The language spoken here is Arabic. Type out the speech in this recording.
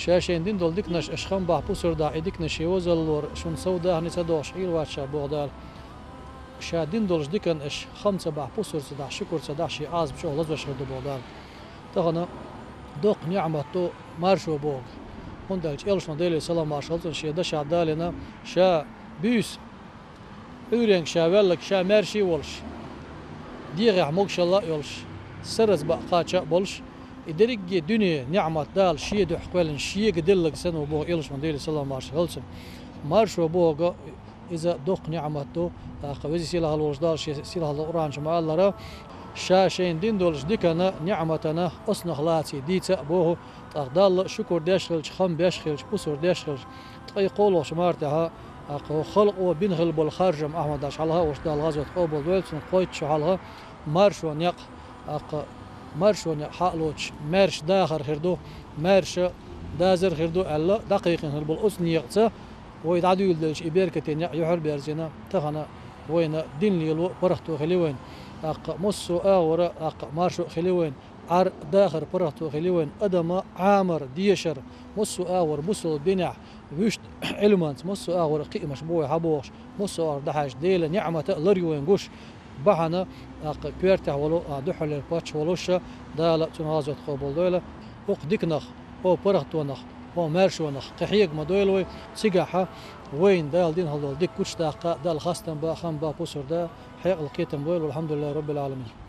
شاشين دين دول ديكناش اشخام باه بوسر دا ديكناش يوزلور شون سودا هني تدوش حيل واتشا بوغدال شادين دولش ديكن اش خمسة باه بوسر صداع شكر صداع شي عاز بشو لزوش غدو بوغدال تغنى دوق نعمة تو مارشو بوغ هندالج إلش مديلي سلام مارشالتون شي دش عدالنا شا بيس أورينك شا ولك شا مارشي ولش ديغي عموك شلا يولش سرز بقاچا بولش إدريج دنيا نعمة دال شي دو حقولن شي قدلك سنو بوغ إلش مديلي سلام مارشالتون مارشو بوغ إذا دوق نعمة تو قوزي سيلا هالولش دال شي سيلا هالورانش ما الله شاشين دين دولش ديكنا نعمتنا أصنع لاتي ديتا بوه تقدال شكر داشخلش خم باشخلش بصر داشخلش تقي قولوش مارتها خلق وبنغل بالخارجم أحمد داش علىها وشدال غزوة قوبل ويلسون قويت شعلها مارش ونيق مارش ونيق حقلوش مارش داخر خردو مارش دازر خردو ألا دقيق هربل أصنيقته ويدعدو يلدلش إبيركتين يحر بيرزينا تخنا وين دين ليلو برختو خليوين مصو آور مارشو خليوين عر داخر برختو خليوين أدم عامر ديشر مصو آور مصو بنع وشت علمانت مصو آور قيمش بوي حبوش مصو آور دحاش ديل نعمة لريوين قوش بحنا كويرته ولو دحل الباتش ولوش دالة تنهازت قبول دوله وق ديكنخ أو برختونخ أو مارشونخ قحيق مدويلوي سجاحة وين دال دين هذول ديك كوش دال خاستن با خم با بوسر دا حيق القيتم دويل والحمد لله رب العالمين.